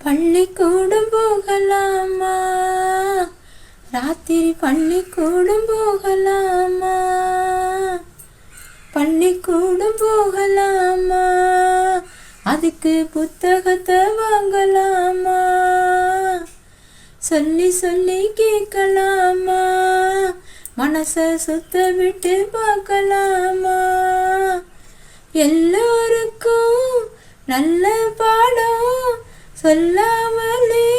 பள்ளிக்கூடம் போகலாமா? ராத்திரி பள்ளிக்கூடம் போகலாமா? பள்ளிக்கூடம் போகலாமா? அதுக்கு புத்தகத்தை வாங்கலாமா? சொல்லி சொல்லி கேட்கலாமா? மனச சுத்த விட்டு பார்க்கலாமா? எல்லோருக்கும் நல்ல பாடம் சொல்லாமலே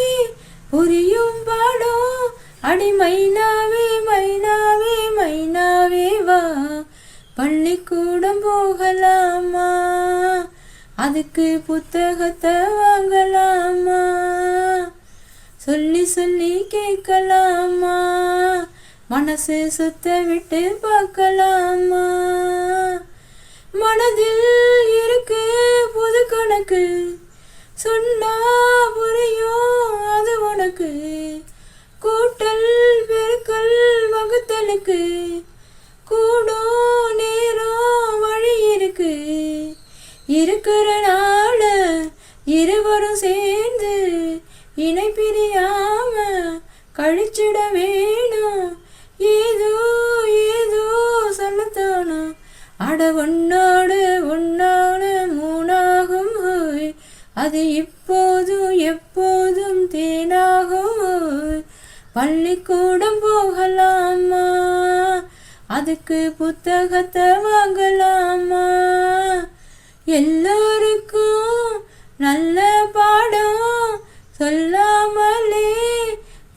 புரியும் பாடம். அடி மைனாவே மைனாவே மைனாவே வா, பள்ளிக்கூடம் போகலாமா? அதுக்கு புத்தகத்தை வாங்கலாமா? சொல்லி சொல்லி கேட்கலாமா? மனசு சுத்த விட்டு பார்க்கலாமா? மனதில் இருக்கு புது கணக்கு, சொன்னா புரியும் அது உனக்கு. கூட்டல் பெருக்கல் வகுத்தலுக்கு கூடும் நேரம் வழி இருக்கு. இருக்கிற நாள இருவரும் சேர்ந்து இணை பிரியாம கழிச்சிட வேணும். ஏதோ ஏதோ சொல்லத்தானும் அட உன்னோடு உன்னோடு மூணாகும் ஹோய், அது இப்போதும் எப்போதும் தேனாகும் ஹோய். பள்ளிக்கூடம் போகலாமா? அதுக்கு புத்தகத்தை வாங்கலாமா? எல்லோருக்கும் நல்ல பாடம் சொல்லாமலே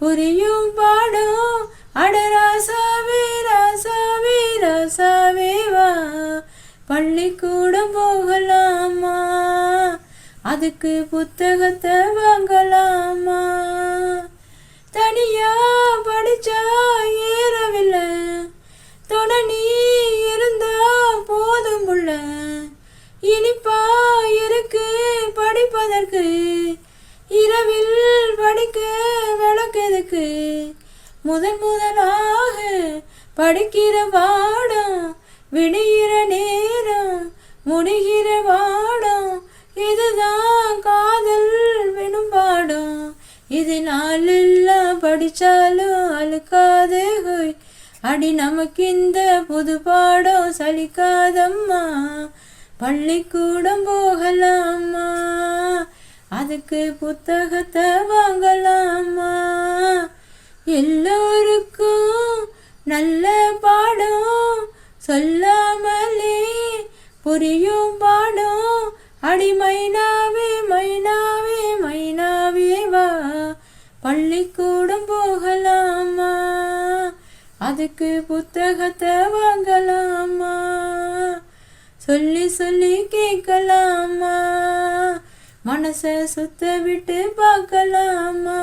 புரியும் பாடம். அட ராசாவே ராசாவே ராசாவே வா, பள்ளிக்கூடம் போகலாமா? அதுக்கு புத்தகத்தை வாங்கலாமா? தனியா படிச்சா ஏறவில்லை, துணை நீ இருந்தா போதும் புள்ள. இனிப்பா இருக்கு படிப்பதற்கு, இரவில் படிக்க விளக்கெதுக்கு. முதலாக படிக்கிற பாடம் விடுகிற நேரம் முடிகிற பாடம். இதுதான் காதல் விடும் பாடம். இது நாளெல்லாம் படிச்சாலும் அழுக்காதே ஹோய், அடி நமக்கு இந்த புது பாடம் சலிக்காதம்மா. பள்ளிக்கூடம் போகலாமா? அதுக்கு புத்தகத்தை வாங்கலாமா? எல்லோருக்கும் நல்ல பாடம் சொல்லாமலே புரியும் பாடம். அடி மைனாவே மைனாவே மைனாவே வா, பள்ளிக்கூடம் போகலாமா? அதுக்கு புத்தகத்தை வாங்கலாமா? சொல்லி சொல்லி கேட்கலாமா? மனச சுத்த விட்டு பார்க்கலாமா?